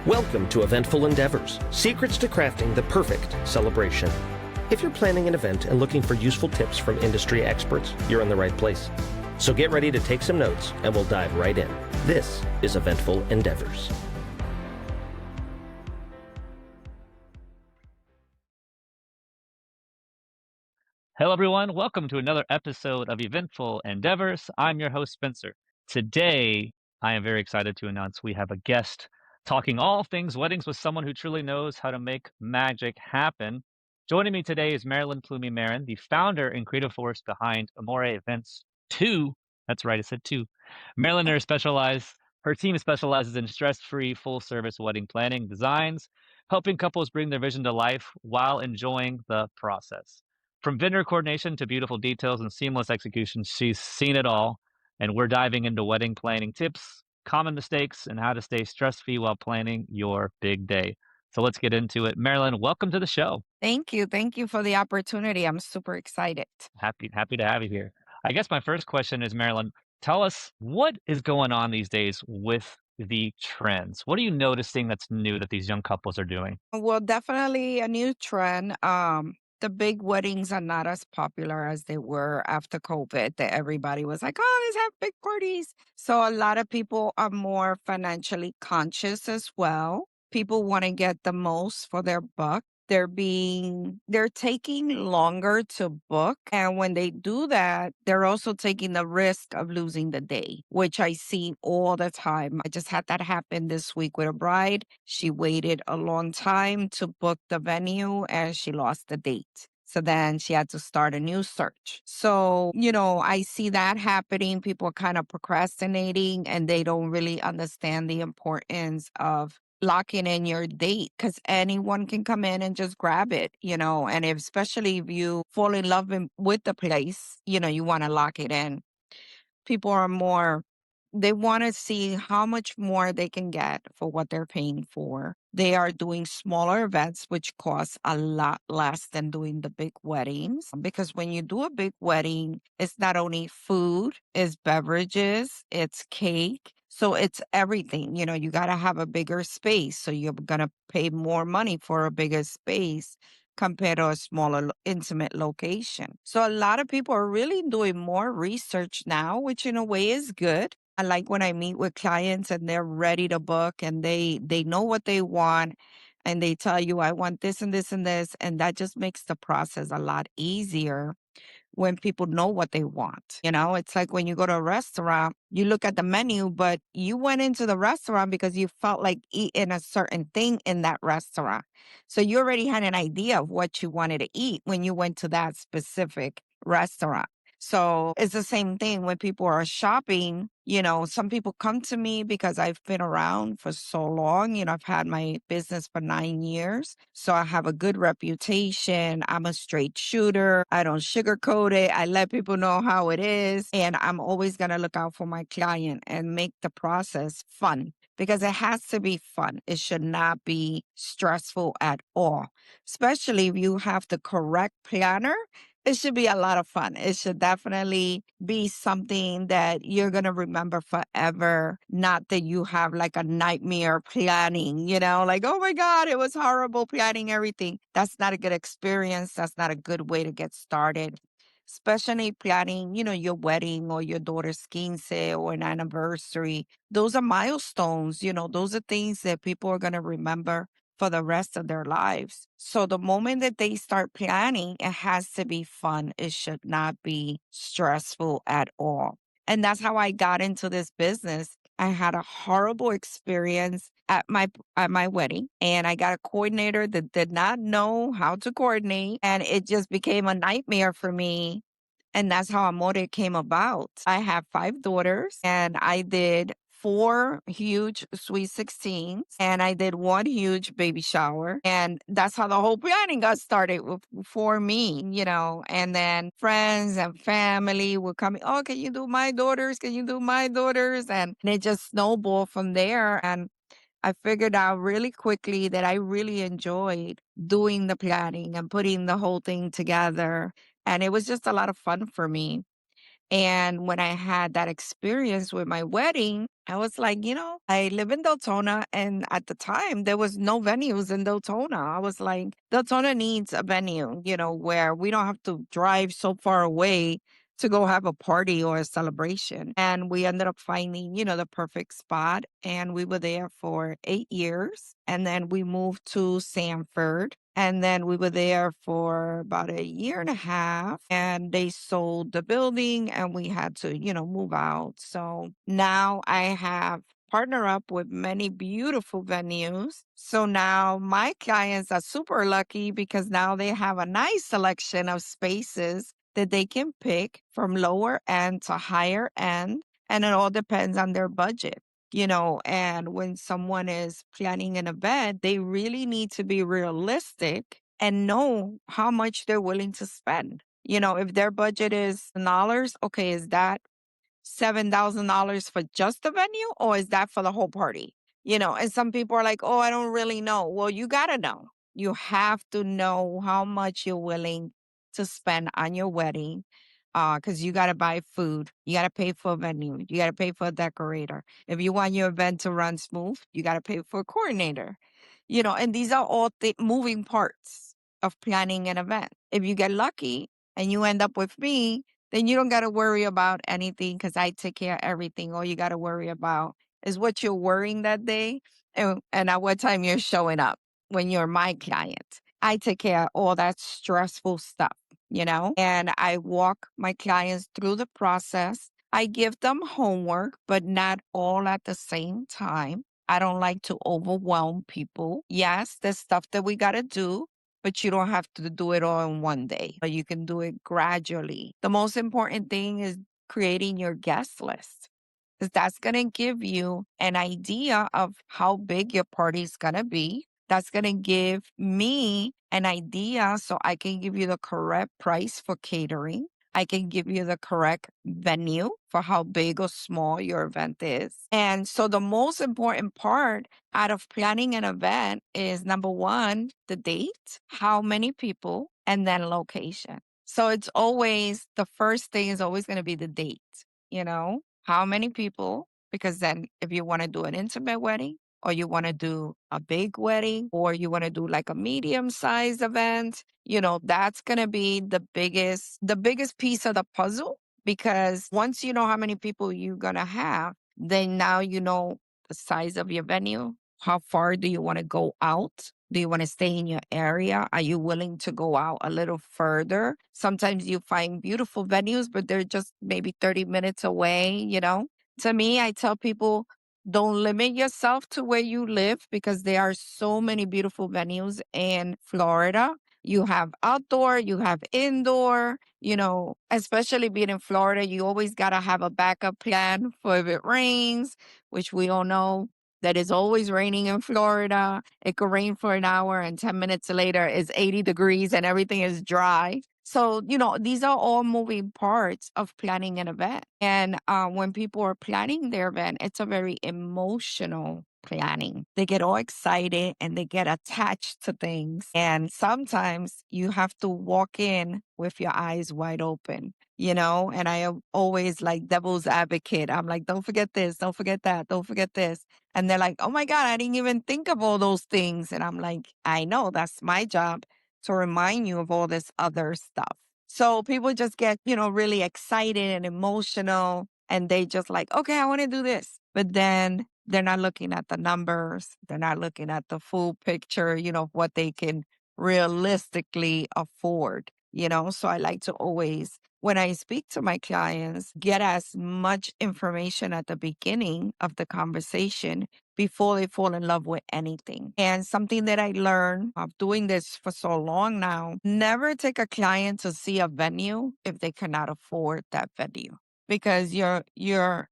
Welcome to Eventful Endeavors, secrets to crafting the perfect celebration. If you're planning an event and looking for useful tips from industry experts, you're in the right place. So get ready to take some notes and we'll dive right in. This is Eventful Endeavors. Hello, everyone. Welcome to another episode of Eventful Endeavors. I'm your host, Spencer. Today, I am very excited to announce we have a guest talking all things weddings with someone who truly knows how to make magic happen. Joining me today is Maryland Plumey-Marin, the founder and creative force behind Amore Events II. That's right, I said two. Her team specializes in stress-free, full-service wedding planning designs, helping couples bring their vision to life while enjoying the process. From vendor coordination to beautiful details and seamless execution, she's seen it all. And we're diving into wedding planning tips, common mistakes, and how to stay stress-free while planning your big day. So let's get into it. Marilyn, welcome to the show. Thank you. Thank you for the opportunity. I'm super excited. Happy to have you here. I guess my first question is, Marilyn, tell us what is going on these days with the trends. What are you noticing that's new that these young couples are doing? Well, definitely a new trend. The big weddings are not as popular as they were after COVID, that everybody was like, oh, let's have big parties. So a lot of people are more financially conscious as well. People want to get the most for their buck. They're taking longer to book. And when they do that, they're also taking the risk of losing the day, which I see all the time. I just had that happen this week with a bride. She waited a long time to book the venue and she lost the date. So then she had to start a new search. So, I see that happening. People are kind of procrastinating and they don't really understand the importance of locking in your date because anyone can come in and just grab it, and especially if you fall in love with the place, you want to lock it in. People are they want to see how much more they can get for what they're paying for. They are doing smaller events, which cost a lot less than doing the big weddings. Because when you do a big wedding, it's not only food, it's beverages, it's cake. So it's everything. You got to have a bigger space. So you're going to pay more money for a bigger space compared to a smaller, intimate location. So a lot of people are really doing more research now, which in a way is good. I like when I meet with clients and they're ready to book and they know what they want and they tell you, I want this and this and this. And that just makes the process a lot easier when people know what they want. It's like when you go to a restaurant, you look at the menu, but you went into the restaurant because you felt like eating a certain thing in that restaurant. So you already had an idea of what you wanted to eat when you went to that specific restaurant. So it's the same thing when people are shopping. Some people come to me because I've been around for so long. I've had my business for 9 years. So I have a good reputation. I'm a straight shooter. I don't sugarcoat it. I let people know how it is. And I'm always going to look out for my client and make the process fun because it has to be fun. It should not be stressful at all, especially if you have the correct planner. It should be a lot of fun. It should definitely be something that you're going to remember forever. Not that you have like a nightmare planning, like, oh my God, it was horrible planning everything. That's not a good experience. That's not a good way to get started. Especially planning, your wedding or your daughter's quince or an anniversary. Those are milestones, those are things that people are going to remember for the rest of their lives. So the moment that they start planning, it has to be fun. It should not be stressful at all. And that's how I got into this business. I had a horrible experience at my wedding and I got a coordinator that did not know how to coordinate and it just became a nightmare for me. And that's how Amore came about. I have 5 daughters and I did 4 huge sweet 16s and I did 1 huge baby shower. And that's how the whole planning got started for me, and then friends and family would come, oh, can you do my daughters? Can you do my daughters? And it just snowballed from there. And I figured out really quickly that I really enjoyed doing the planning and putting the whole thing together. And it was just a lot of fun for me. And when I had that experience with my wedding, I was like, I live in Deltona. And at the time, there was no venues in Deltona. I was like, Deltona needs a venue, where we don't have to drive so far away to go have a party or a celebration. And we ended up finding, the perfect spot. And we were there for 8 years. And then we moved to Sanford. And then we were there for about a year and a half, and they sold the building and we had to, move out. So now I have partnered up with many beautiful venues. So now my clients are super lucky because now they have a nice selection of spaces that they can pick from lower end to higher end. And it all depends on their budget. And when someone is planning an event, they really need to be realistic and know how much they're willing to spend. If their budget is dollars, okay, is that $7,000 for just the venue or is that for the whole party? And some people are like, oh, I don't really know. Well, you got to know. You have to know how much you're willing to spend on your wedding because you got to buy food. You got to pay for a venue. You got to pay for a decorator. If you want your event to run smooth, you got to pay for a coordinator. And these are all moving parts of planning an event. If you get lucky and you end up with me, then you don't got to worry about anything because I take care of everything. All you got to worry about is what you're wearing that day and at what time you're showing up when you're my client. I take care of all that stressful stuff, and I walk my clients through the process. I give them homework, but not all at the same time. I don't like to overwhelm people. Yes, there's stuff that we got to do, but you don't have to do it all in one day. But you can do it gradually. The most important thing is creating your guest list because that's going to give you an idea of how big your party is going to be. That's going to give me an idea so I can give you the correct price for catering. I can give you the correct venue for how big or small your event is. And so the most important part out of planning an event is number one, the date, how many people, and then location. So it's always the first thing is always going to be the date, how many people, because then if you want to do an intimate wedding, or you want to do a big wedding, or you want to do like a medium sized event, that's going to be the biggest piece of the puzzle. Because once you know how many people you're going to have, then now you know the size of your venue. How far do you want to go out? Do you want to stay in your area? Are you willing to go out a little further? Sometimes you find beautiful venues, but they're just maybe 30 minutes away, To me, I tell people, don't limit yourself to where you live because there are so many beautiful venues in Florida. You have outdoor, you have indoor, especially being in Florida, you always got to have a backup plan for if it rains, which we all know that is always raining in Florida. It could rain for an hour and 10 minutes later it's 80 degrees and everything is dry. So, these are all moving parts of planning an event. And when people are planning their event, it's a very emotional planning. They get all excited and they get attached to things. And sometimes you have to walk in with your eyes wide open, and I am always like devil's advocate. I'm like, don't forget this, don't forget that, don't forget this. And they're like, oh my God, I didn't even think of all those things. And I'm like, I know that's my job to remind you of all this other stuff. So people just get, really excited and emotional and they just like, okay, I want to do this. But then they're not looking at the numbers. They're not looking at the full picture, of what they can realistically afford, So I like to always, when I speak to my clients, get as much information at the beginning of the conversation before they fall in love with anything. And something that I learned of doing this for so long now, never take a client to see a venue if they cannot afford that venue. Because you're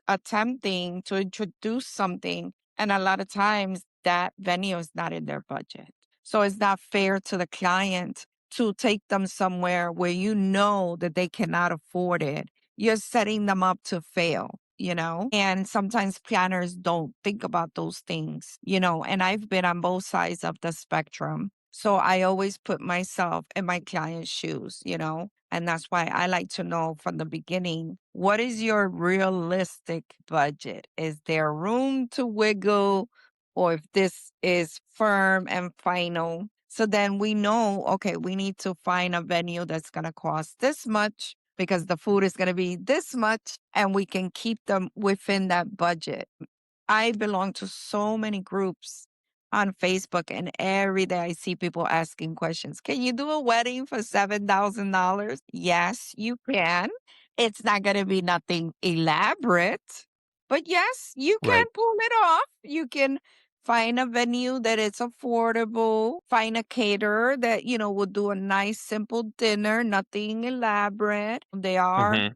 attempting to introduce something, and a lot of times that venue is not in their budget. So it's not fair to the client to take them somewhere where you know that they cannot afford it. You're setting them up to fail, And sometimes planners don't think about those things, And I've been on both sides of the spectrum. So I always put myself in my client's shoes, you know? And that's why I like to know from the beginning, what is your realistic budget? Is there room to wiggle? Or if this is firm and final? So then we know, okay, we need to find a venue that's going to cost this much because the food is going to be this much and we can keep them within that budget. I belong to so many groups on Facebook, and every day I see people asking questions. Can you do a wedding for $7,000? Yes, you can. It's not going to be nothing elaborate, but yes, you can Right. pull it off. You can find a venue that is affordable, find a caterer that, you know, will do a nice, simple dinner, nothing elaborate. They are Hmm.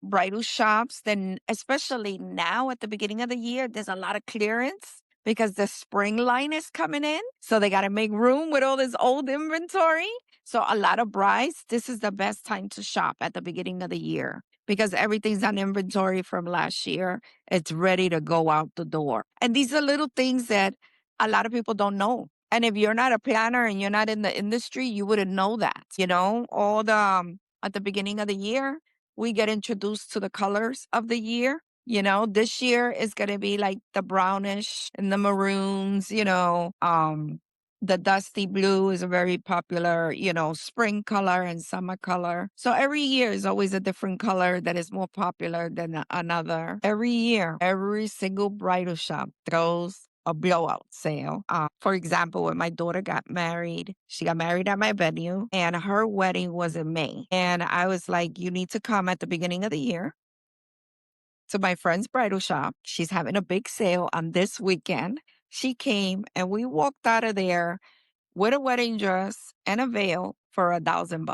bridal shops, then especially now at the beginning of the year, there's a lot of clearance because the spring line is coming in. So they got to make room with all this old inventory. So a lot of brides, this is the best time to shop at the beginning of the year because everything's on inventory from last year. It's ready to go out the door. And these are little things that a lot of people don't know. And if you're not a planner and you're not in the industry, you wouldn't know that, you know, all the, at the beginning of the year, we get introduced to the colors of the year. You know, this year is going to be like the brownish and the maroons, you know. The dusty blue is a very popular, you know, spring color and summer color. So every year is always a different color that is more popular than another. Every year, every single bridal shop throws a blowout sale. For example, when my daughter got married, she got married at my venue and her wedding was in May. And I was like, you need to come at the beginning of the year to my friend's bridal shop. She's having a big sale on this weekend. She came and we walked out of there with a wedding dress and a veil for $1,000.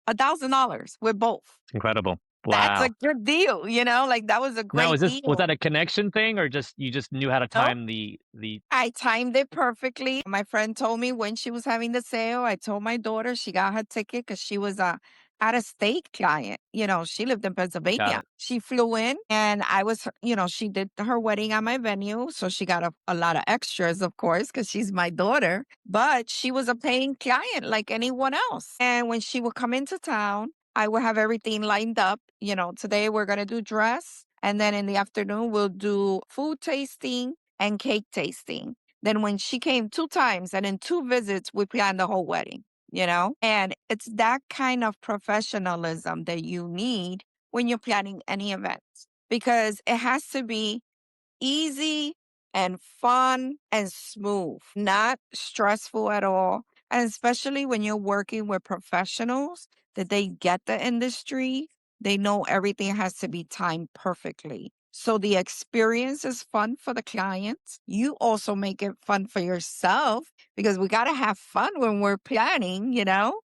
$1,000 with both. Incredible. That's a Wow. good deal, you know, like that was a Now, great was deal. that a connection thing, or just you just knew how to No, time the I timed it perfectly. My friend told me when she was having the sale. I told my daughter she got her ticket because she was a out of state client. You know, she lived in got Pennsylvania. it. She flew in and I was, you know, she did her wedding at my venue. So she got a lot of extras, of course, because she's my daughter. But she was a paying client like anyone else. And when she would come into town, I would have everything lined up. You know, today we're going to do dress. And then in the afternoon, we'll do food tasting and cake tasting. Then when she came 2 times and in 2 visits, we planned the whole wedding, you know? And it's that kind of professionalism that you need when you're planning any event because it has to be easy and fun and smooth, not stressful at all. And especially when you're working with professionals that they get the industry, they know everything has to be timed perfectly. So the experience is fun for the clients. You also make it fun for yourself because we got to have fun when we're planning, you know?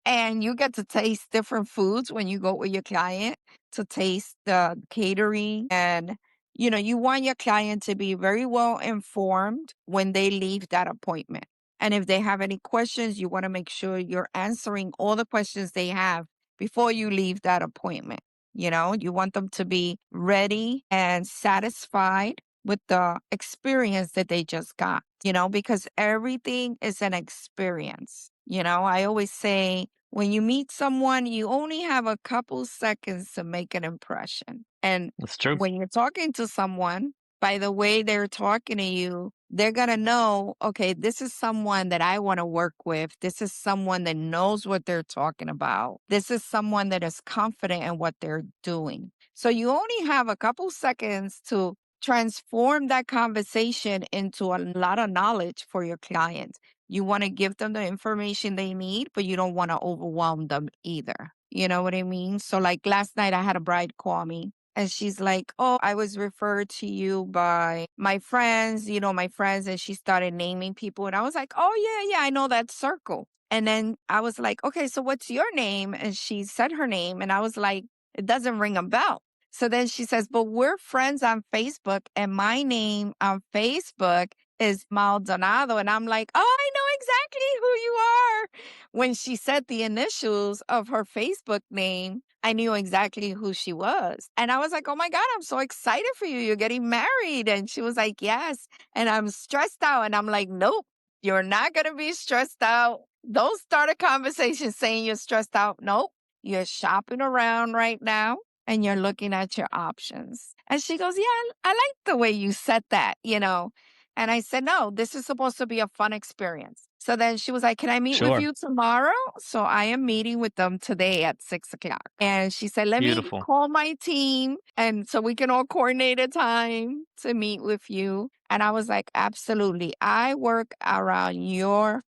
And you get to taste different foods when you go with your client to taste the catering. And, you know, you want your client to be very well informed when they leave that appointment. And if they have any questions, you want to make sure you're answering all the questions they have before you leave that appointment. You know, you want them to be ready and satisfied with the experience that they just got, you know, because everything is an experience. You know, I always say when you meet someone, you only have a couple seconds to make an impression. And That's true. when you're talking to someone, by the way they're talking to you, they're going to know, okay, this is someone that I want to work with. This is someone that knows what they're talking about. This is someone that is confident in what they're doing. So you only have a couple seconds to transform that conversation into a lot of knowledge for your client. You want to give them the information they need, but you don't want to overwhelm them either. You know what I mean? So, like last night, I had a bride call me and she's like, oh, I was referred to you by my friends, you know, my friends. And she started naming people. And I was like, oh, yeah, yeah, I know that circle. And then I was like, okay, so what's your name? And she said her name. And I was like, it doesn't ring a bell. So then she says, but we're friends on Facebook. And my name on Facebook is Maldonado. And I'm like, oh, I know exactly who you are. When she said the initials of her Facebook name, I knew exactly who she was. And I was like, oh my God, I'm so excited for you. You're getting married. And she was like, yes. And I'm stressed out. And I'm like, nope. You're not going to be stressed out. Don't start a conversation saying you're stressed out. Nope. You're shopping around right now and you're looking at your options. And she goes, yeah, I like the way you said that, you know. And I said, no, this is supposed to be a fun experience. So then she was like, can I meet with Sure. you tomorrow? So I am meeting with them today at 6 o'clock. And she said, let me Beautiful. call my team. And so we can all coordinate a time to meet with you. And I was like, absolutely. I work around your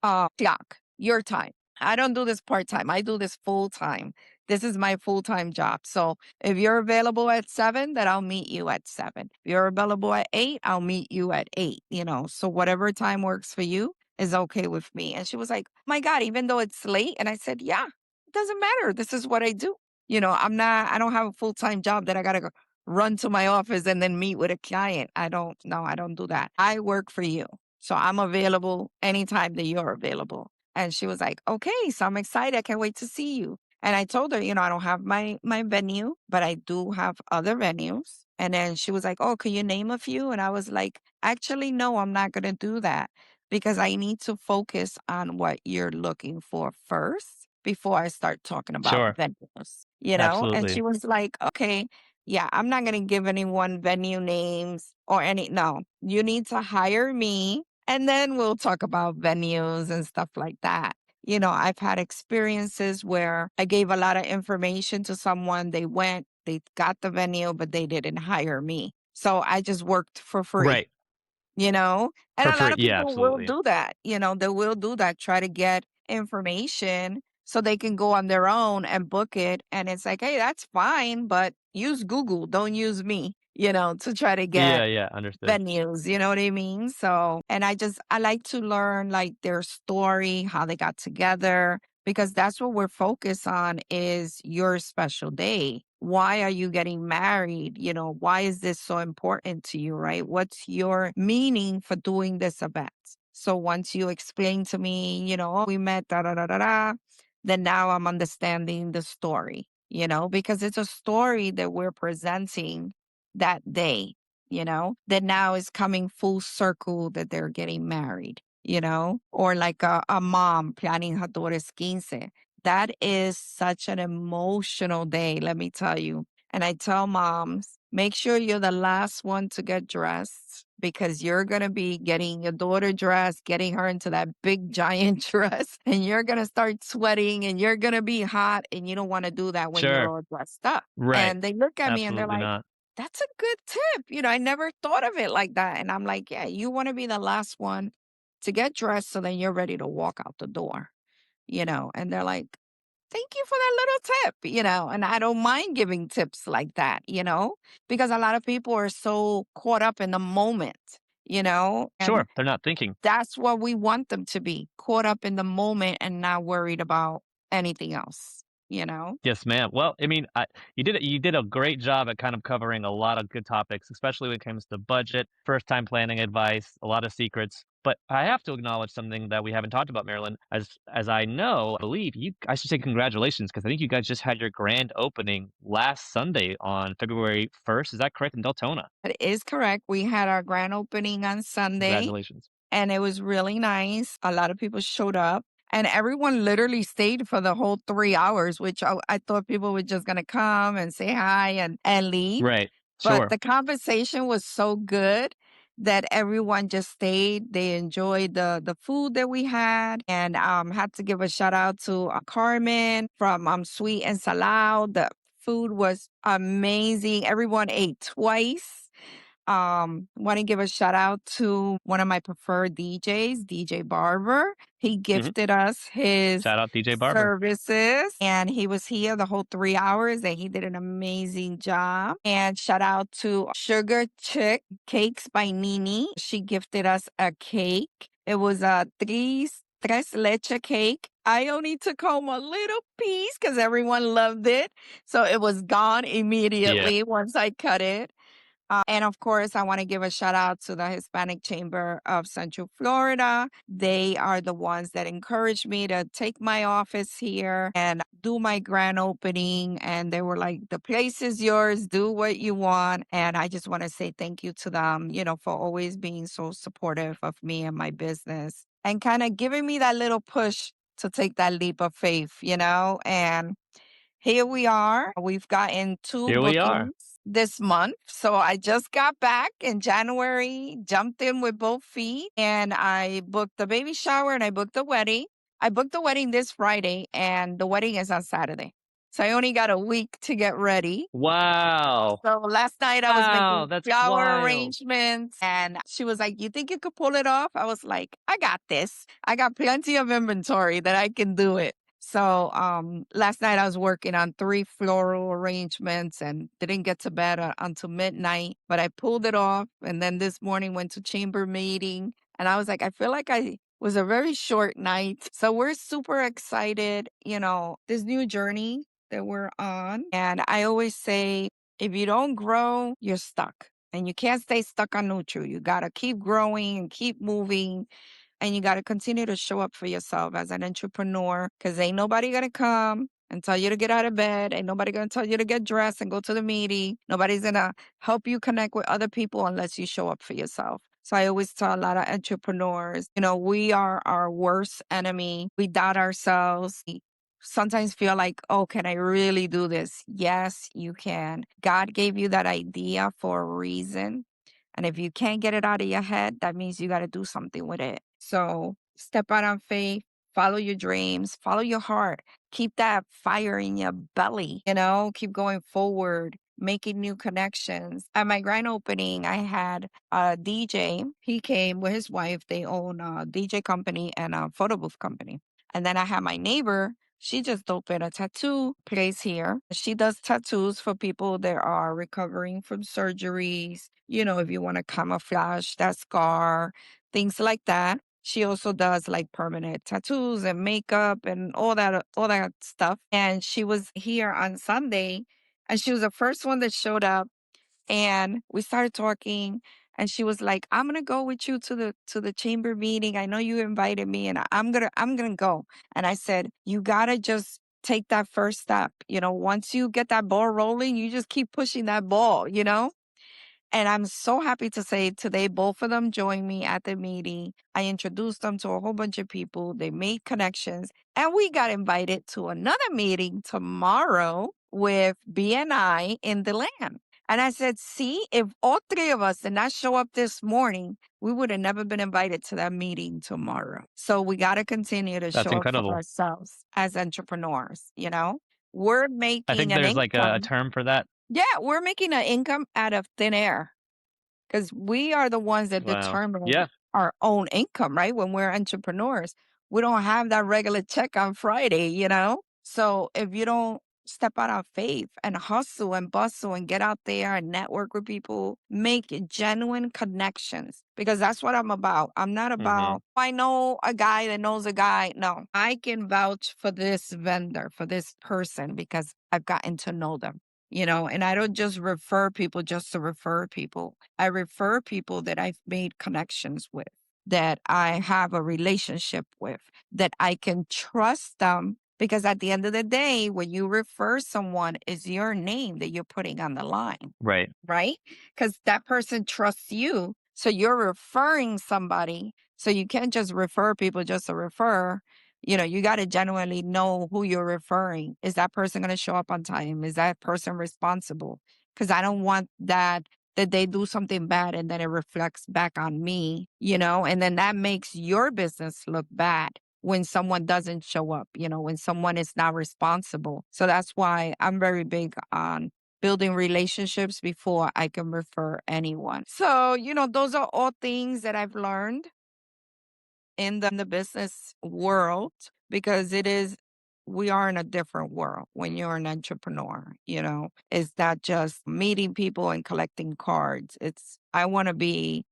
clock, your time. I don't do this part time. I do this full time. This is my full time job. So if you're available at 7, then I'll meet you at 7. If you're available at 8, I'll meet you at 8, you know. So whatever time works for you is okay with me. And she was like, my God, even though it's late. And I said, yeah, it doesn't matter. This is what I do. You know, I don't have a full time job that I got to go run to my office and then meet with a client. I don't do that. I work for you. So I'm available anytime that you're available. And she was like, okay, so I'm excited. I can't wait to see you. And I told her, you know, I don't have my venue, but I do have other venues. And then she was like, oh, can you name a few? And I was like, actually, no, I'm not going to do that because I need to focus on what you're looking for first before I start talking about Sure. venues, you know? And she Absolutely. was like, okay, yeah, I'm not going to give anyone venue names or any, no, you need to hire me and then we'll talk about venues and stuff like that. You know, I've had experiences where I gave a lot of information to someone. They went, they got the venue, but they didn't hire me. So I just worked for free, Right. you know? And For a lot free. of Yeah, people will absolutely. do that. You know, they will do that, try to get information so they can go on their own and book it. And it's like, hey, that's fine, but use Google, don't use me, you know, to try to get Yeah, yeah, understood. venues, you know what I mean? So, and I like to learn like their story, how they got together, because that's what we're focused on is your special day. Why are you getting married? You know, why is this so important to you, right? What's your meaning for doing this event? So once you explain to me, you know, "Oh, we met, da da da da da," then now I'm understanding the story, you know, because it's a story that we're presenting that day, you know, that now is coming full circle that they're getting married, you know, or like a mom planning her daughter's quince. That is such an emotional day, let me tell you. And I tell moms, make sure you're the last one to get dressed because you're going to be getting your daughter dressed, getting her into that big giant dress, and you're going to start sweating and you're going to be hot. And you don't want to do that when you're Sure. all dressed up. Right. And they look at me and they're Absolutely like, not. that's a good tip. You know, I never thought of it like that. And I'm like, yeah, you want to be the last one to get dressed so then you're ready to walk out the door, you know? And they're like, thank you for that little tip, you know? And I don't mind giving tips like that, you know? Because a lot of people are so caught up in the moment, you know? And Sure. They're not thinking. that's what we want them to be caught up in the moment and not worried about anything else, you know? Yes, ma'am. Well, I mean, you did a great job at kind of covering a lot of good topics, especially when it comes to budget, first time planning advice, a lot of secrets. But I have to acknowledge something that we haven't talked about, Marilyn. As I believe you. I should say congratulations because I think you guys just had your grand opening last Sunday on February 1st. Is that correct in Deltona? That is correct. We had our grand opening on Sunday Congratulations. and it was really nice. A lot of people showed up and everyone literally stayed for the whole 3 hours, which I thought people were just going to come and say hi and leave. Right. But Sure. the conversation was so good that everyone just stayed. They enjoyed the food that we had, and had to give a shout out to Carmen from Sweet and Salao. The food was amazing. Everyone ate twice. Want to give a shout out to one of my preferred DJs, DJ Barber. He Hmm. gifted us his Shout out DJ Barber. services and he was here the whole 3 hours and he did an amazing job. And shout out to Sugar Chick Cakes by Nini. She gifted us a cake. It was a tres leche cake. I only took home a little piece because everyone loved it. So it was gone Yeah. immediately once I cut it. And of course, I want to give a shout out to the Hispanic Chamber of Central Florida. They are the ones that encouraged me to take my office here and do my grand opening. And they were like, the place is yours, do what you want. And I just want to say thank you to them, for always being so supportive of me and my business and kind of giving me that little push to take that leap of faith, and here we are. We've gotten two Here we are. bookings this month. So I just got back in January, jumped in with both feet, and I booked the baby shower and I booked the wedding. I booked the wedding this Friday, and the wedding is on Saturday. So I only got a week to get ready. Wow. So last night I was Wow, making that's flower wild. arrangements, and she was like, "You think you could pull it off?" I was like, "I got this. I got plenty of inventory that I can do it." So last night I was working on 3 floral arrangements and didn't get to bed until midnight, but I pulled it off. And then this morning went to chamber meeting, and I was like, I feel like I was a very short night. So we're super excited, this new journey that we're on. And I always say, if you don't grow, you're stuck. And you can't stay stuck on neutral. You got to keep growing and keep moving. And you got to continue to show up for yourself as an entrepreneur because ain't nobody going to come and tell you to get out of bed. Ain't nobody going to tell you to get dressed and go to the meeting. Nobody's going to help you connect with other people unless you show up for yourself. So I always tell a lot of entrepreneurs, we are our worst enemy. We doubt ourselves. We sometimes feel like, oh, can I really do this? Yes, you can. God gave you that idea for a reason. And if you can't get it out of your head, that means you got to do something with it. So step out on faith, follow your dreams, follow your heart, keep that fire in your belly, keep going forward, making new connections. At my grand opening, I had a DJ. He came with his wife. They own a DJ company and a photo booth company. And then I had my neighbor. She just opened a tattoo place here. She does tattoos for people that are recovering from surgeries. If you want to camouflage that scar, things like that. She also does like permanent tattoos and makeup and all that stuff. And she was here on Sunday, and she was the first one that showed up, and we started talking, and she was like, "I'm gonna go with you to the chamber meeting. I know you invited me, and I'm gonna go." And I said, "You gotta just take that first step. Once you get that ball rolling, you just keep pushing that ball. And I'm so happy to say today, both of them joined me at the meeting. I introduced them to a whole bunch of people. They made connections, and we got invited to another meeting tomorrow with BNI in the land. And I said, see, if all 3 of us did not show up this morning, we would have never been invited to that meeting tomorrow. So we got to continue to That's show up for incredible. ourselves as entrepreneurs. We're I making think an there's like a income. term for that. Yeah, we're making an income out of thin air because we are the ones that Wow. determine Yeah. our own income, right? When we're entrepreneurs, we don't have that regular check on Friday. So if you don't step out on faith and hustle and bustle and get out there and network with people, make genuine connections because that's what I'm about. I'm not Hmm. about, I know a guy that knows a guy. No, I can vouch for this vendor, for this person because I've gotten to know them. And I don't just refer people just to refer people. I refer people that I've made connections with, that I have a relationship with, that I can trust them. Because at the end of the day, when you refer someone, it's your name that you're putting on the line, Right. right? Because that person trusts you. So you're referring somebody. So you can't just refer people just to refer. You got to genuinely know who you're referring. Is that person going to show up on time? Is that person responsible? Because I don't want that they do something bad and then it reflects back on me, and then that makes your business look bad when someone doesn't show up, when someone is not responsible. So that's why I'm very big on building relationships before I can refer anyone. So, those are all things that I've learned in the business world because we are in a different world when you're an entrepreneur. It's not just meeting people and collecting cards. I want to be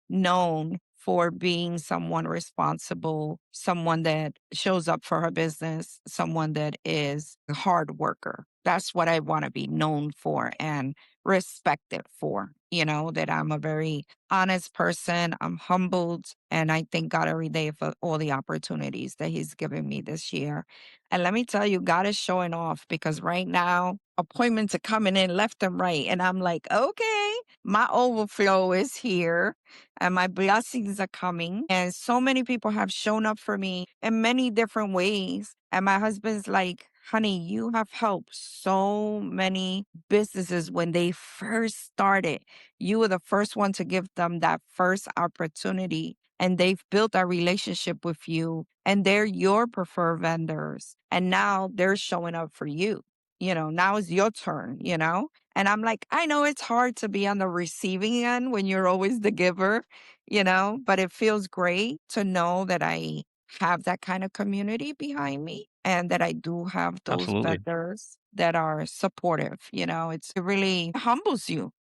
known for being someone responsible, someone that shows up for her business, someone that is a hard worker. That's what I want to be known for and respected for, that I'm a very honest person. I'm humbled. And I thank God every day for all the opportunities that He's given me this year. And let me tell you, God is showing off because right now, appointments are coming in left and right. And I'm like, okay, my overflow is here and my blessings are coming. And so many people have shown up for me in many different ways. And my husband's like, honey, you have helped so many businesses when they first started. You were the first one to give them that first opportunity. And they've built a relationship with you, and they're your preferred vendors. And now they're showing up for you. Now it's your turn. And I'm like, I know it's hard to be on the receiving end when you're always the giver, but it feels great to know that I have that kind of community behind me and that I do have those Absolutely. vendors that are supportive. It really humbles you,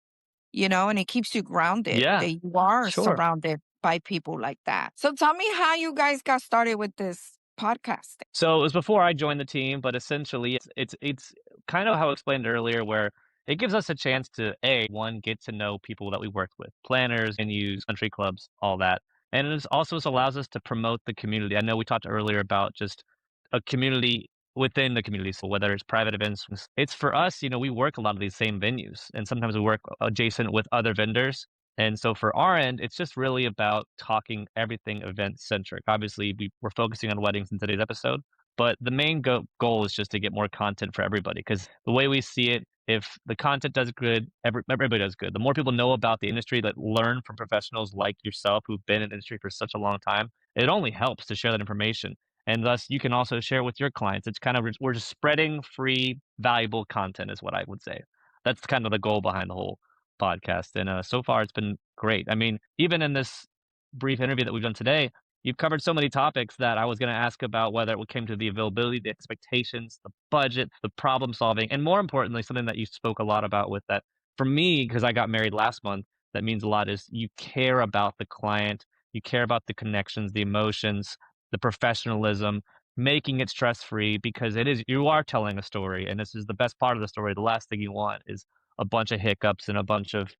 and it keeps you grounded Yeah, that you are sure. surrounded by people like that. So tell me how you guys got started with this podcasting. So it was before I joined the team, but essentially it's kind of how I explained earlier, where it gives us a chance to one, get to know people that we worked with, planners, venues, country clubs, all that. And it also allows us to promote the community. I know we talked earlier about just a community within the community. So whether it's private events, it's for us, we work a lot of these same venues and sometimes we work adjacent with other vendors. And so for our end, it's just really about talking everything event centric. Obviously, we're focusing on weddings in today's episode, but the main goal is just to get more content for everybody. Because the way we see it, if the content does good, everybody does good. The more people know about the industry, that learn from professionals like yourself who've been in the industry for such a long time, it only helps to share that information. And thus, you can also share with your clients. It's kind of, we're just spreading free, valuable content, is what I would say. That's kind of the goal behind the whole podcast. And so far, it's been great. I mean, even in this brief interview that we've done today, you've covered so many topics that I was going to ask about, whether it came to the availability, the expectations, the budget, the problem solving, and more importantly, something that you spoke a lot about with that. For me, because I got married last month, that means a lot is you care about the client, you care about the connections, the emotions, the professionalism, making it stress free because you are telling a story, and this is the best part of the story. The last thing you want is a bunch of hiccups and a bunch of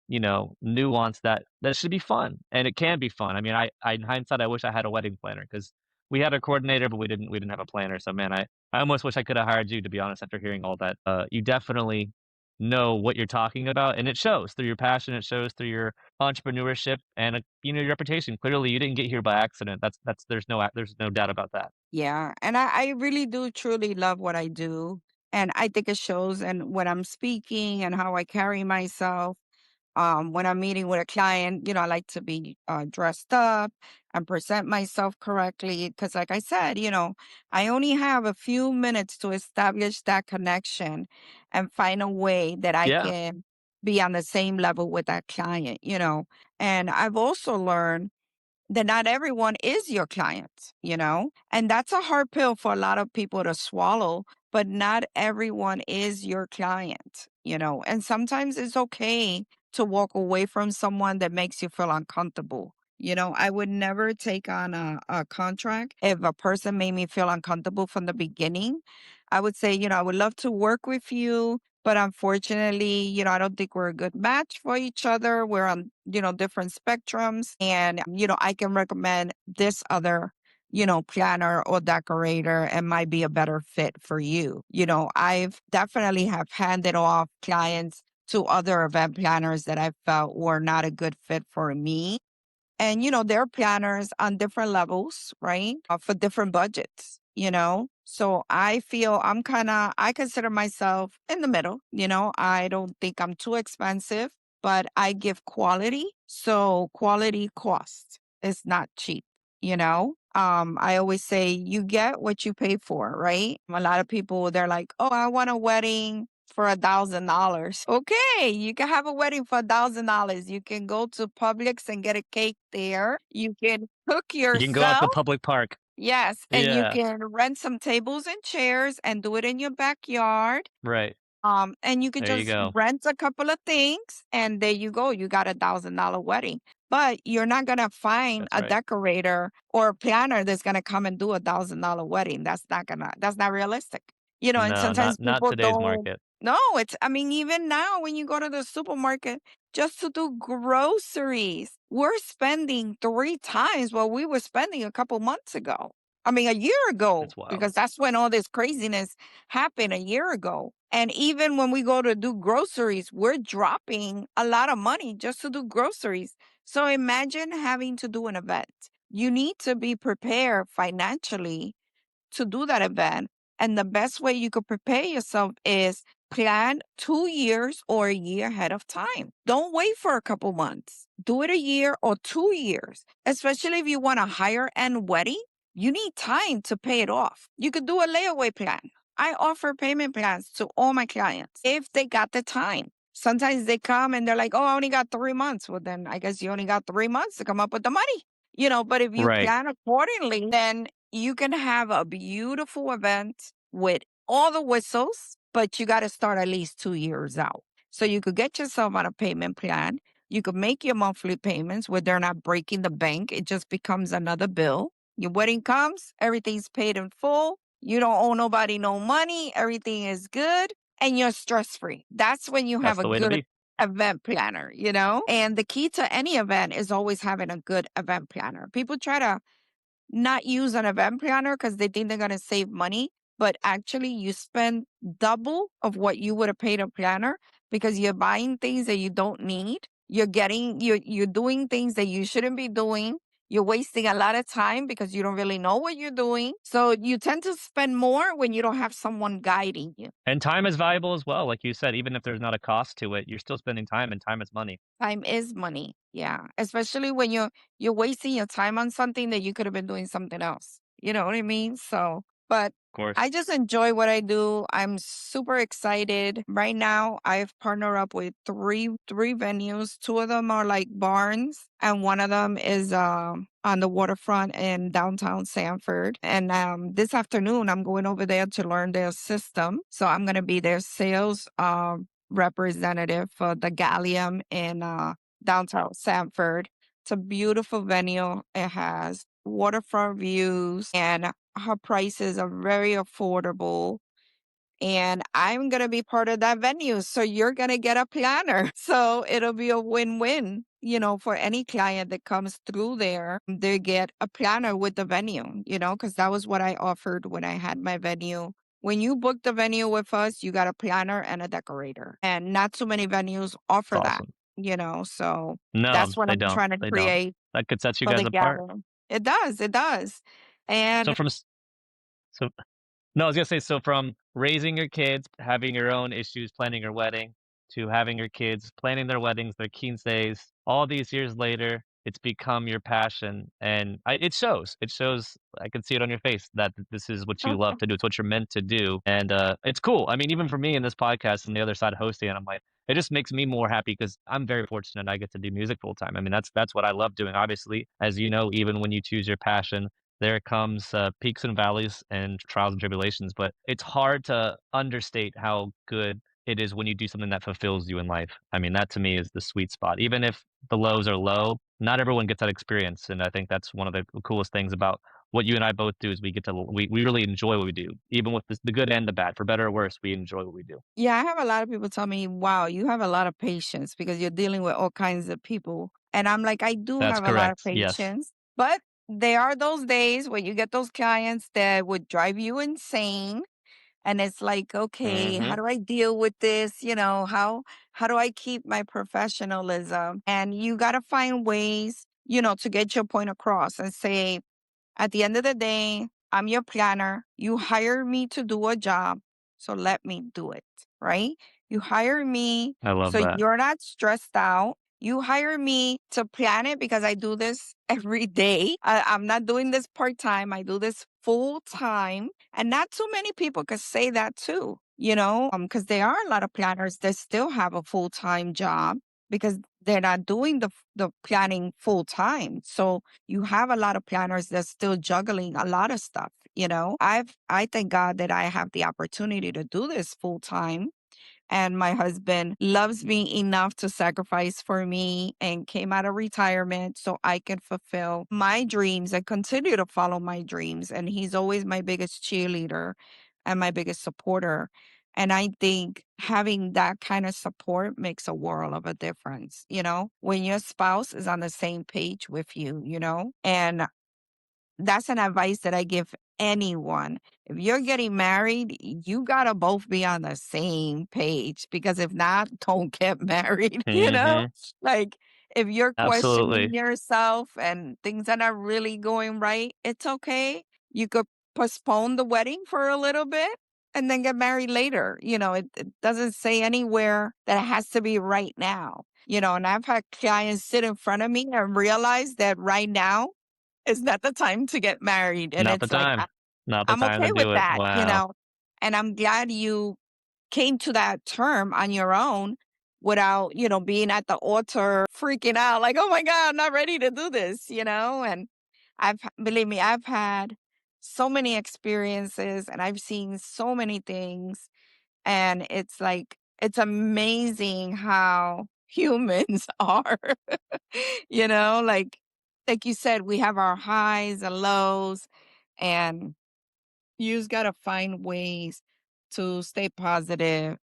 nuance that should be fun, and it can be fun. I mean, I in hindsight, I wish I had a wedding planner because we had a coordinator, but we didn't have a planner. So man, I almost wish I could have hired you, to be honest. After hearing all that, you definitely know what you're talking about, and it shows through your passion. It shows through your entrepreneurship and your reputation. Clearly, you didn't get here by accident. That's there's no doubt about that. Yeah. And I really do truly love what I do. And I think it shows and when I'm speaking and how I carry myself. When I'm meeting with a client, I like to be dressed up and present myself correctly. Because, like I said, I only have a few minutes to establish that connection and find a way that I Yeah, can be on the same level with that client. And I've also learned that not everyone is your client. And that's a hard pill for a lot of people to swallow, but not everyone is your client. And sometimes it's okay to walk away from someone that makes you feel uncomfortable. I would never take on a contract if a person made me feel uncomfortable from the beginning. I would say, I would love to work with you, but unfortunately, I don't think we're a good match for each other. We're on, different spectrums. And, I can recommend this other, planner or decorator and might be a better fit for you. I've definitely have handed off clients to other event planners that I felt were not a good fit for me. And, they're planners on different levels, right? For different budgets. So I feel I consider myself in the middle. I don't think I'm too expensive, but I give quality. So quality cost is not cheap. I always say you get what you pay for, right? A lot of people, they're like, oh, I want a wedding for $1,000. Okay, you can have a wedding for $1,000. You can go to Publix and get a cake there. You can cook you can go out to yourself. the public park. Yes, and you Yeah, can rent some tables and chairs and do it in your backyard. right. And you could There you just go. rent a couple of things and there you go. You got $1,000 wedding. But you're not gonna find That's a right. decorator or a planner that's gonna come and do $1,000 wedding. That's not realistic. And No, sometimes not people today's don't. market. No, I mean, even now when you go to the supermarket just to do groceries, we're spending three times what we were spending a couple months ago. I mean, a year ago, It's wild. because that's when all this craziness happened a year ago. And even when we go to do groceries, we're dropping a lot of money just to do groceries. So imagine having to do an event. You need to be prepared financially to do that event. And the best way you could prepare yourself is plan 2 years or a year ahead of time. Don't wait for a couple months. Do it a year or 2 years, especially if you want a higher end wedding. You need time to pay it off. You could do a layaway plan. I offer payment plans to all my clients if they got the time. Sometimes they come and they're like, oh, I only got 3 months. Well, then I guess you only got 3 months to come up with the money. But if you Right. plan accordingly, then you can have a beautiful event with all the whistles, but you got to start at least 2 years out. So you could get yourself on a payment plan. You could make your monthly payments where they're not breaking the bank. It just becomes another bill. Your wedding comes, everything's paid in full. You don't owe nobody no money. Everything is good and you're stress free. That's when you have That's a the way to good be. event planner. And the key to any event is always having a good event planner. People try to not use an event planner because they think they're going to save money, but actually you spend double of what you would have paid a planner because you're buying things that you don't need. You're doing things that you shouldn't be doing. You're wasting a lot of time because you don't really know what you're doing. So you tend to spend more when you don't have someone guiding you. And time is valuable as well. Like you said, even if there's not a cost to it, you're still spending time, and time is money. Time is money. Yeah. Especially when you're wasting your time on something that you could have been doing something else. You know what I mean? So, but Of course. I just enjoy what I do. I'm super excited. Right now, I've partnered up with three venues. Two of them are like barns, and one of them is on the waterfront in downtown Sanford. And this afternoon, I'm going over there to learn their system. So I'm going to be their sales representative for the Gallium in downtown Sanford. It's a beautiful venue. It has waterfront views and her prices are very affordable. And I'm going to be part of that venue. So you're going to get a planner. So it'll be a win-win, for any client that comes through there. They get a planner with the venue, because that was what I offered when I had my venue. When you book the venue with us, you got a planner and a decorator. And not too many venues It's offer that. So No, that's what they I'm don't. trying to They don't. create That could set you for guys the apart. gathering. It does. It does. So And from s- so No, I was gonna say, so from raising your kids, having your own issues planning your wedding, to having your kids planning their weddings, their quince days, all these years later, it's become your passion, and it shows. It shows. I can see it on your face that this is what you love to do. It's what you're meant to do, and it's cool. I mean, even for me in this podcast and the other side hosting, and I'm like, it just makes me more happy because I'm very fortunate. I get to do music full time. I mean, that's what I love doing. Obviously, as you know, even when you choose your passion, there comes peaks and valleys and trials and tribulations, but it's hard to understate how good it is when you do something that fulfills you in life. I mean, that to me is the sweet spot. Even if the lows are low, not everyone gets that experience, and I think that's one of the coolest things about what you and I both do is we really enjoy what we do, even with the good and the bad. For better or worse, we enjoy what we do. yeah, I have a lot of people tell me, wow, you have a lot of patience because you're dealing with all kinds of people. And I'm like, I do That's have a lot of correct. Yes. patience, but there are those days where you get those clients that would drive you insane. And it's like, okay, how Hmm. do I deal with this? How do I keep my professionalism? And you got to find ways, to get your point across and say, at the end of the day, I'm your planner. You hire me to do a job, so let me do it, right? You hire me I love so that. you're not stressed out. You hire me to plan it because I do this every day. I'm not doing this part time. I do this full time. And not too many people could say that too, because there are a lot of planners that still have a full time job because they're not doing the planning full time. So you have a lot of planners that's still juggling a lot of stuff. I thank God that I have the opportunity to do this full time. And my husband loves me enough to sacrifice for me and came out of retirement so I can fulfill my dreams and continue to follow my dreams. And he's always my biggest cheerleader. and my biggest supporter. And I think having that kind of support makes a world of a difference, when your spouse is on the same page with you, and that's an advice that I give anyone. If you're getting married, you gotta both be on the same page, because if not, don't get married, Hmm. Like, if you're questioning Absolutely. yourself and things are not really going right, it's okay. You could postpone the wedding for a little bit and then get married later. It doesn't say anywhere that it has to be right now. And I've had clients sit in front of me and realize that right now is not the time to get married. And Not the it's like, time. Not the I'm time to okay with do it. that, Wow. and I'm glad you came to that term on your own without, being at the altar freaking out, like, oh my God, I'm not ready to do this, And believe me, I've had so many experiences and I've seen so many things. And it's like, it's amazing how humans are, like you said, we have our highs and lows, and you just got to find ways to stay positive.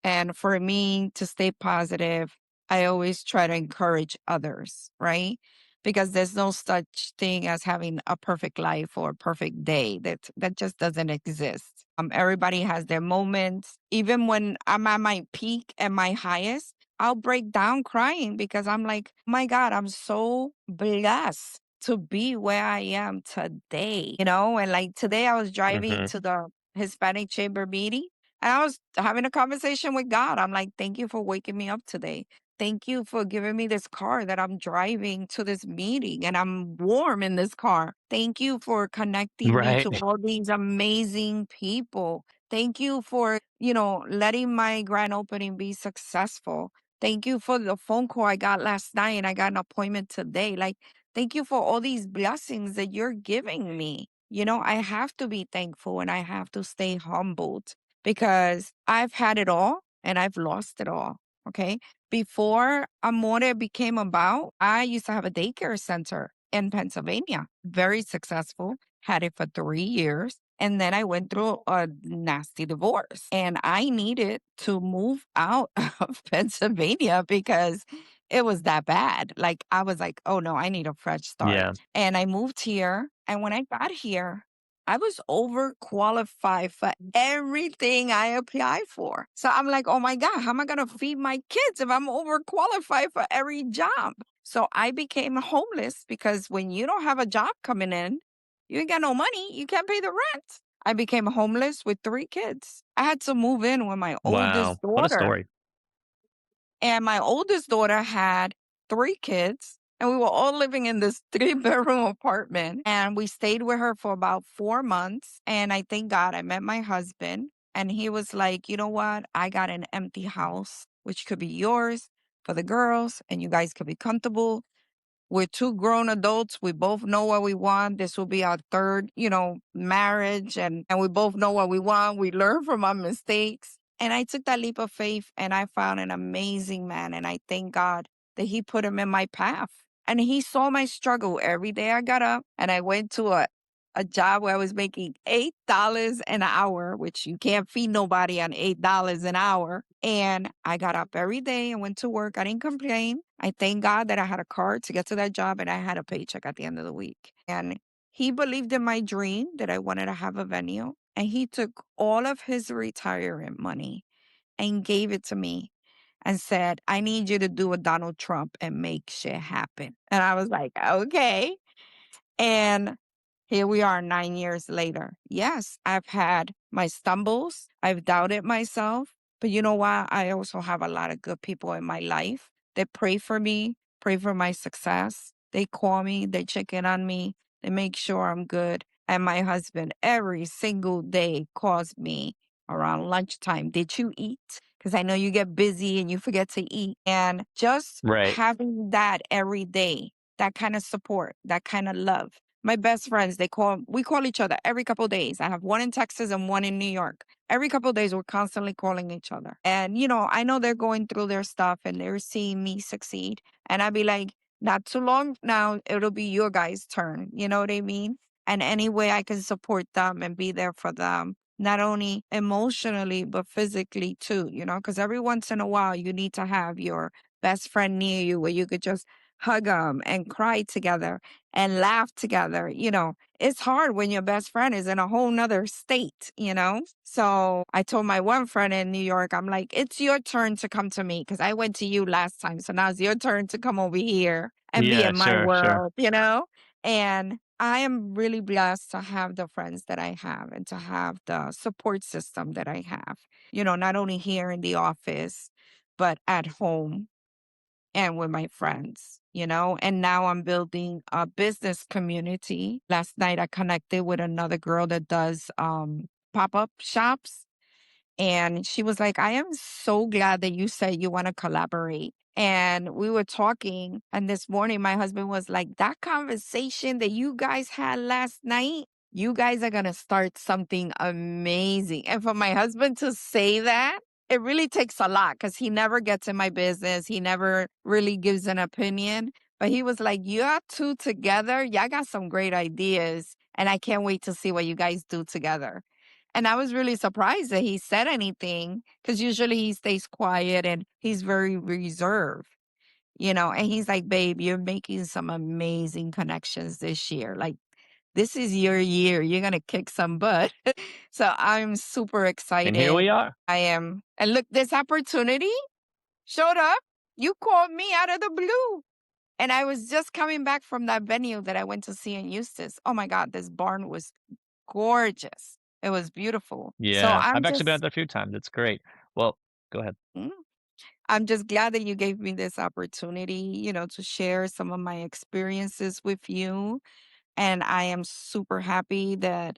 And for me to stay positive, I always try to encourage others, right? Because there's no such thing as having a perfect life or a perfect day. That just doesn't exist. Everybody has their moments. Even when I'm at my peak and my highest, I'll break down crying because I'm like, oh my God, I'm so blessed to be where I am today, And like today, I was driving Hmm. to the Hispanic Chamber meeting and I was having a conversation with God. I'm like, thank you for waking me up today. Thank you for giving me this car that I'm driving to this meeting and I'm warm in this car. Thank you for connecting me to Right. all these amazing people. Thank you for, letting my grand opening be successful. Thank you for the phone call I got last night and I got an appointment today. Like, thank you for all these blessings that you're giving me. I have to be thankful and I have to stay humbled because I've had it all and I've lost it all. Okay. Before Amore became about, I used to have a daycare center in Pennsylvania, very successful, had it for 3 years. And then I went through a nasty divorce and I needed to move out of Pennsylvania because it was that bad. Like, I was like, oh no, I need a fresh start. Yeah. And I moved here. And when I got here, I was overqualified for everything I applied for. So I'm like, oh my God, how am I going to feed my kids if I'm overqualified for every job? So I became homeless because when you don't have a job coming in, you ain't got no money, you can't pay the rent. I became homeless with 3 kids. I had to move in with my Wow. oldest What a daughter. story. And my oldest daughter had 3 kids, and we were all living in this 3-bedroom apartment. And we stayed with her for about 4 months. And I thank God I met my husband, and he was like, you know what? I got an empty house, which could be yours for the girls, and you guys could be comfortable. We're 2 grown adults. We both know what we want. This will be our third, marriage. And we both know what we want. We learn from our mistakes. And I took that leap of faith and I found an amazing man. And I thank God that he put him in my path. And he saw my struggle every day I got up and I went to a job where I was making $8 an hour, which you can't feed nobody on $8 an hour. And I got up every day and went to work. I didn't complain. I thank God that I had a car to get to that job and I had a paycheck at the end of the week. And he believed in my dream that I wanted to have a venue. And he took all of his retirement money and gave it to me and said, I need you to do a Donald Trump and make shit happen. And I was like, okay. And here we are 9 years later. Yes, I've had my stumbles. I've doubted myself. But you know what? I also have a lot of good people in my life that pray for me, pray for my success. They call me, they check in on me, they make sure I'm good. And my husband every single day calls me around lunchtime. Did you eat? Because I know you get busy and you forget to eat. And just Right. having that every day, that kind of support, that kind of love. My best friends, we call each other every couple of days. I have one in Texas and one in New York. Every couple of days, we're constantly calling each other. And, I know they're going through their stuff and they're seeing me succeed. And I'd be like, not too long now, it'll be your guys' turn. You know what I mean? And any way I can support them and be there for them, not only emotionally, but physically too, because every once in a while you need to have your best friend near you where you could just hug them and cry together and laugh together. It's hard when your best friend is in a whole nother state. So I told my one friend in New York, I'm like, it's your turn to come to me because I went to you last time. So now it's your turn to come over here and be Yeah, in my sure, sure. world. And I am really blessed to have the friends that I have and to have the support system that I have, not only here in the office, but at home and with my friends. And now I'm building a business community. Last night I connected with another girl that does pop-up shops. And she was like, I am so glad that you said you want to collaborate. And we were talking. And this morning, my husband was like, that conversation that you guys had last night, you guys are going to start something amazing. And for my husband to say that, it really takes a lot because he never gets in my business. He never really gives an opinion. But he was like, you two together, y'all got some great ideas. And I can't wait to see what you guys do together. And I was really surprised that he said anything because usually he stays quiet and he's very reserved. And he's like, babe, you're making some amazing connections this year. Like, this is your year. You're going to kick some butt. So I'm super And here excited. we are. I am. And look, this opportunity showed up. You called me out of the blue. And I was just coming back from that venue that I went to see in Eustis. Oh my God, this barn was gorgeous. It was beautiful. So Yeah, I've actually been out there a few times. It's great. Well, go ahead. mm, I'm just glad that you gave me this opportunity, to share some of my experiences with you. And I am super happy that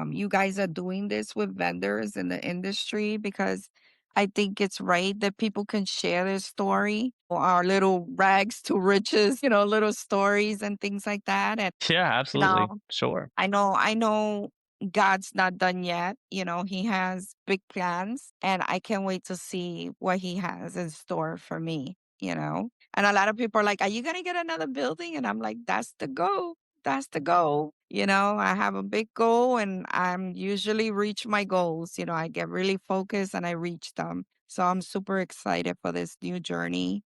you guys are doing this with vendors in the industry because I think it's right that people can share their story, our little rags to riches, little stories and things like that. And, Yeah, you absolutely. know, Sure. I know God's not done yet. He has big plans and I can't wait to see what he has in store for me. And a lot of people are like, are you going to get another building? And I'm like, that's the goal. That's the goal. I have a big goal and I'm usually reach my goals. I get really focused and I reach them. So I'm super excited for this new journey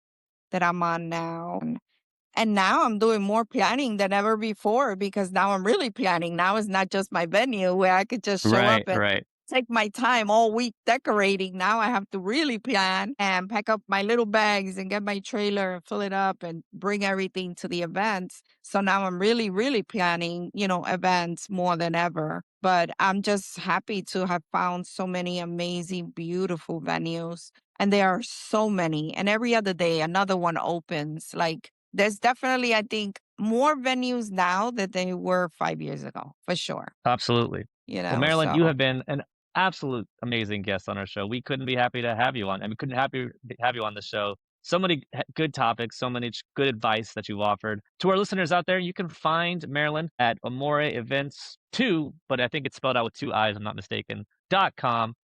that I'm on now. And now I'm doing more planning than ever before because now I'm really planning. Now it's not just my venue where I could just show up Right, and right. take my time all week decorating. Now I have to really plan and pack up my little bags and get my trailer and fill it up and bring everything to the events. So now I'm really, really planning, events more than ever. But I'm just happy to have found so many amazing, beautiful venues. And there are so many. And every other day, another one opens. Like, there's definitely, I think, more venues now than they were 5 years ago, for sure. Absolutely. Well, Marilyn, you So have been an absolute amazing guest on our show. We couldn't be happy to have you on, and we couldn't happy have you on the show. So many good topics, so many good advice that you've offered. To our listeners out there, you can find Marilyn at Amore Events II, but I think it's spelled out with two I's, I'm not mistaken, .com.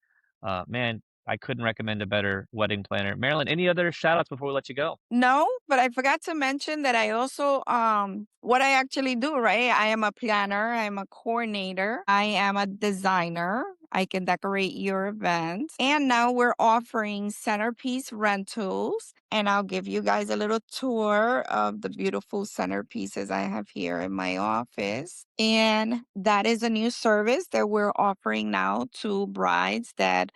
Man, I couldn't recommend a better wedding planner. Marilyn, any other shout outs before we let you go? no, but I forgot to mention that I also what I actually do, right? I am a planner, I'm a coordinator, I am a designer. I can decorate your events. And now we're offering centerpiece rentals. And I'll give you guys a little tour of the beautiful centerpieces I have here in my office. And that is a new service that we're offering now to brides that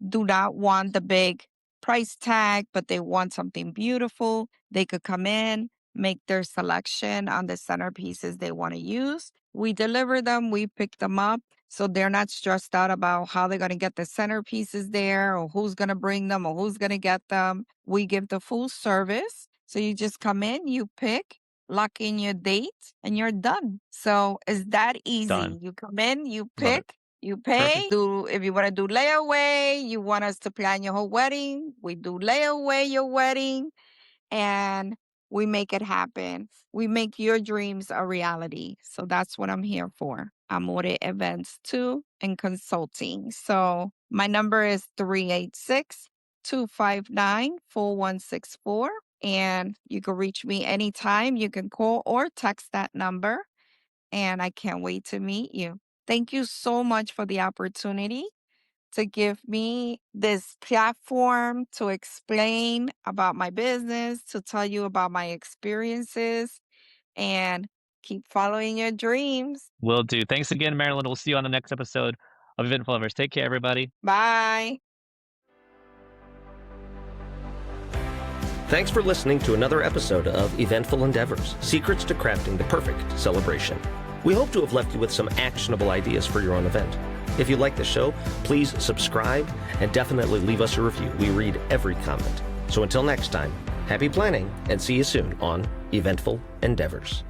do not want the big price tag, but they want something beautiful. They could come in, make their selection on the centerpieces they want to use. We deliver them, we pick them up. So they're not stressed out about how they're going to get the centerpieces there or who's going to bring them or who's going to get them. We give the full service. So you just come in, you pick, lock in your date, and you're done. So it's that easy. Done. You come in, you Love it. pick, you pay. Perfect. Do if you want to do layaway, you want us to plan your whole wedding, we do layaway your wedding and we make it happen. We make your dreams a reality. So that's what I'm here for. Amore Events II and Consulting. So my number is 386-259-4164. And you can reach me anytime. You can call or text that number. And I can't wait to meet you. Thank you so much for the opportunity to give me this platform to explain about my business, to tell you about my experiences, and keep following your dreams. Will do. Thanks again, Maryland. We'll see you on the next episode of Eventful Endeavors. Take care, everybody. Bye. Thanks for listening to another episode of Eventful Endeavors, Secrets to Crafting the Perfect Celebration. We hope to have left you with some actionable ideas for your own event. If you like the show, please subscribe and definitely leave us a review. We read every comment. So until next time, happy planning and see you soon on Eventful Endeavors.